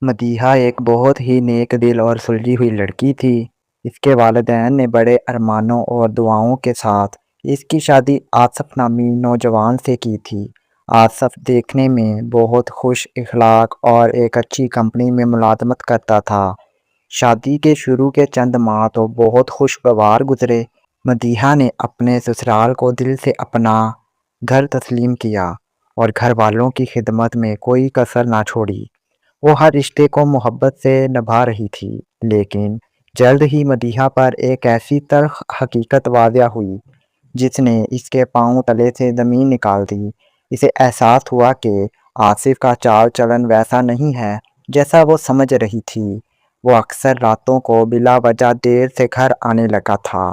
مدیحہ ایک بہت ہی نیک دل اور سلجھی ہوئی لڑکی تھی۔ اس کے والدین نے بڑے ارمانوں اور دعاؤں کے ساتھ اس کی شادی آصف نامی نوجوان سے کی تھی۔ آصف دیکھنے میں بہت خوش اخلاق اور ایک اچھی کمپنی میں ملازمت کرتا تھا۔ شادی کے شروع کے چند ماہ تو بہت خوشگوار گزرے۔ مدیحہ نے اپنے سسرال کو دل سے اپنا گھر تسلیم کیا اور گھر والوں کی خدمت میں کوئی کسر نہ چھوڑی۔ وہ ہر رشتے کو محبت سے نبھا رہی تھی، لیکن جلد ہی مدیحہ پر ایک ایسی تلخ حقیقت واضح ہوئی جس نے اس کے پاؤں تلے سے زمین نکال دی۔ اسے احساس ہوا کہ آصف کا چال چلن ویسا نہیں ہے جیسا وہ سمجھ رہی تھی۔ وہ اکثر راتوں کو بلا وجہ دیر سے گھر آنے لگا تھا۔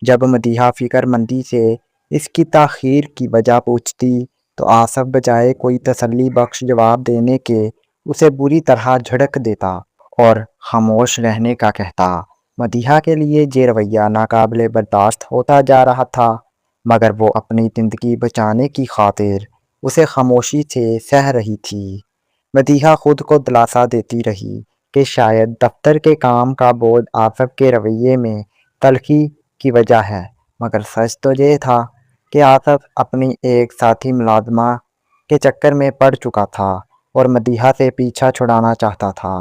جب مدیحہ فکر مندی سے اس کی تاخیر کی وجہ پوچھتی تو آصف بجائے کوئی تسلی بخش جواب دینے کے اسے بری طرح جھڑک دیتا اور خاموش رہنے کا کہتا۔ مدیحہ کے لیے یہ رویہ ناقابل برداشت ہوتا جا رہا تھا، مگر وہ اپنی زندگی بچانے کی خاطر اسے خاموشی سے سہ رہی تھی۔ مدیحہ خود کو دلاسا دیتی رہی کہ شاید دفتر کے کام کا بوجھ آصف کے رویے میں تلخی کی وجہ ہے، مگر سچ تو یہ تھا کہ آصف اپنی ایک ساتھی ملازمہ کے چکر میں پڑ چکا تھا اور مدیحہ سے پیچھا چھڑانا چاہتا تھا۔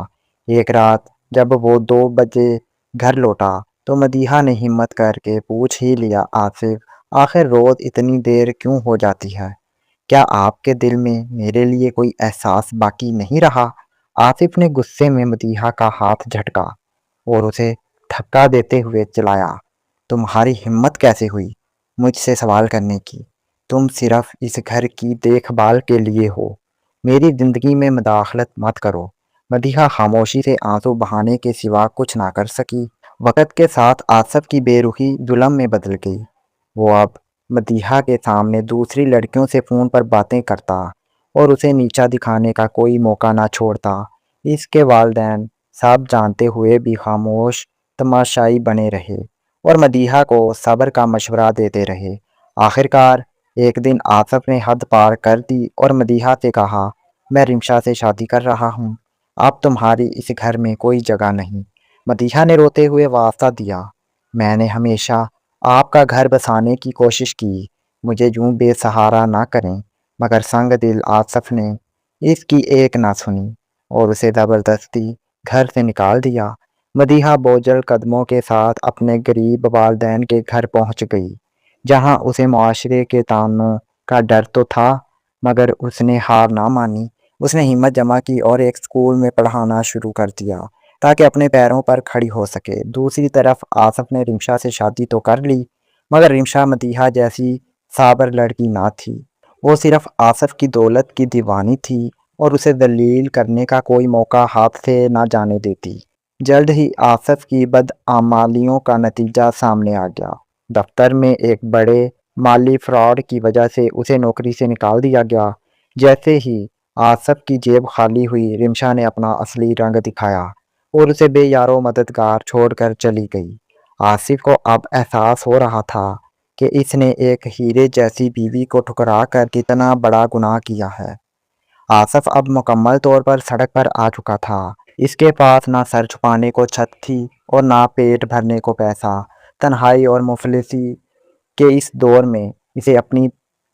ایک رات جب وہ 2 بجے گھر لوٹا تو مدیحہ نے ہمت کر کے پوچھ ہی لیا، آصف آخر روز اتنی دیر کیوں ہو جاتی ہے؟ کیا آپ کے دل میں میرے لیے کوئی احساس باقی نہیں رہا؟ آصف نے غصے میں مدیحہ کا ہاتھ جھٹکا اور اسے دھکا دیتے ہوئے چلایا۔ تمہاری ہمت کیسے ہوئی مجھ سے سوال کرنے کی؟ تم صرف اس گھر کی دیکھ بھال کے لیے ہو، میری زندگی میں مداخلت مت کرو۔ مدیحہ خاموشی سے آنسو بہانے کے سوا کچھ نہ کر سکی۔ وقت کے ساتھ آصف کی بے رخی ظلم میں بدل گئی۔ وہ اب مدیحہ کے سامنے دوسری لڑکیوں سے فون پر باتیں کرتا اور اسے نیچا دکھانے کا کوئی موقع نہ چھوڑتا۔ اس کے والدین سب جانتے ہوئے بھی خاموش تماشائی بنے رہے اور مدیحہ کو صبر کا مشورہ دیتے رہے۔ آخرکار ایک دن آصف نے حد پار کر دی اور مدیحہ سے کہا، میں رمشا سے شادی کر رہا ہوں، اب تمہاری اس گھر میں کوئی جگہ نہیں۔ مدیحہ نے روتے ہوئے واسطہ دیا، میں نے ہمیشہ آپ کا گھر بسانے کی کوشش کی، مجھے یوں بے سہارا نہ کریں۔ مگر سنگ دل آصف نے اس کی ایک نہ سنی اور اسے زبردستی گھر سے نکال دیا۔ مدیحہ بوجھل قدموں کے ساتھ اپنے غریب والدین کے گھر پہنچ گئی، جہاں اسے معاشرے کے طعنوں کا ڈر تو تھا، مگر اس نے ہار نہ مانی۔ اس نے ہمت جمع کی اور ایک اسکول میں پڑھانا شروع کر دیا تاکہ اپنے پیروں پر کھڑی ہو سکے۔ دوسری طرف آصف نے رمشا سے شادی تو کر لی، مگر رمشا مدیحہ جیسی صابر لڑکی نہ تھی۔ وہ صرف آصف کی دولت کی دیوانی تھی اور اسے ذلیل کرنے کا کوئی موقع ہاتھ سے نہ جانے دیتی۔ جلد ہی آصف کی بدعمالیوں کا نتیجہ سامنے آ گیا۔ دفتر میں ایک بڑے مالی فراڈ کی وجہ سے اسے نوکری سے نکال دیا گیا۔ جیسے ہی آصف کی جیب خالی ہوئی، رمشا نے اپنا اصلی رنگ دکھایا اور اسے بے یار و مددگار چھوڑ کر چلی گئی۔ آصف کو اب احساس ہو رہا تھا کہ اس نے ایک ہیرے جیسی بیوی کو ٹھکرا کر کتنا بڑا گناہ کیا ہے۔ آصف اب مکمل طور پر سڑک پر آ چکا تھا۔ اس کے پاس نہ سر چھپانے کو چھت تھی اور نہ پیٹ بھرنے کو پیسہ۔ تنہائی اور مفلسی کے اس دور میں اسے اپنی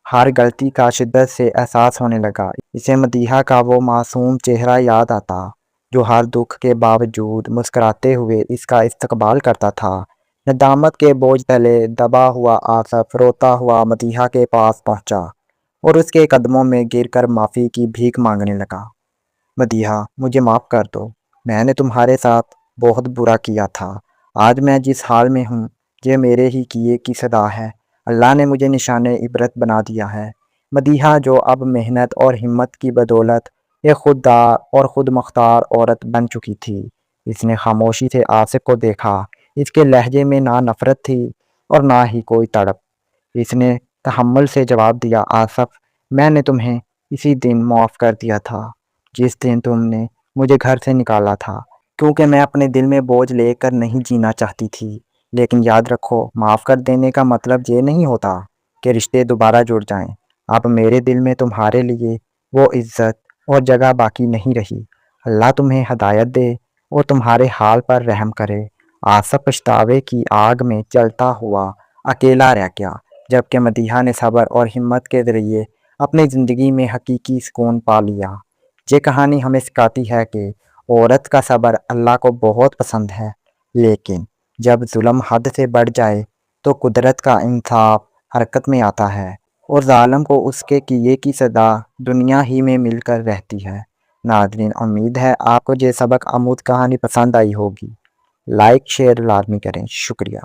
ہر غلطی کا شدت سے احساس ہونے لگا۔ اسے مدیحہ کا وہ معصوم چہرہ یاد آتا جو ہر دکھ کے باوجود مسکراتے ہوئے اس کا استقبال کرتا تھا۔ ندامت کے بوجھ تلے دبا ہوا آصف روتا ہوا مدیحہ کے پاس پہنچا اور اس کے قدموں میں گر کر معافی کی بھیک مانگنے لگا۔ مدیحہ، مجھے معاف کر دو، میں نے تمہارے ساتھ بہت برا کیا تھا۔ آج میں جس حال میں ہوں یہ میرے ہی کیے کی سزا ہے۔ اللہ نے مجھے نشان عبرت بنا دیا ہے۔ مدیحہ جو اب محنت اور ہمت کی بدولت ایک خوددار اور خود مختار عورت بن چکی تھی، اس نے خاموشی سے آصف کو دیکھا۔ اس کے لہجے میں نہ نفرت تھی اور نہ ہی کوئی تڑپ۔ اس نے تحمل سے جواب دیا، آصف، میں نے تمہیں اسی دن معاف کر دیا تھا جس دن تم نے مجھے گھر سے نکالا تھا، کیونکہ میں اپنے دل میں بوجھ لے کر نہیں جینا چاہتی تھی۔ لیکن یاد رکھو، معاف کر دینے کا مطلب یہ نہیں ہوتا کہ رشتے دوبارہ جڑ جائیں۔ اب میرے دل میں تمہارے لیے وہ عزت اور جگہ باقی نہیں رہی۔ اللہ تمہیں ہدایت دے اور تمہارے حال پر رحم کرے۔ آصف پچھتاوے کی آگ میں جلتا ہوا اکیلا رہ گیا، جبکہ مدیحہ نے صبر اور ہمت کے ذریعے اپنی زندگی میں حقیقی سکون پا لیا۔ یہ کہانی ہمیں سکھاتی ہے کہ عورت کا صبر اللہ کو بہت پسند ہے، لیکن جب ظلم حد سے بڑھ جائے تو قدرت کا انصاف حرکت میں آتا ہے اور ظالم کو اس کے کیے کی سزا دنیا ہی میں مل کر رہتی ہے۔ ناظرین، امید ہے آپ کو یہ سبق آموز کہانی پسند آئی ہوگی۔ لائک شیئر لازمی کریں۔ شکریہ۔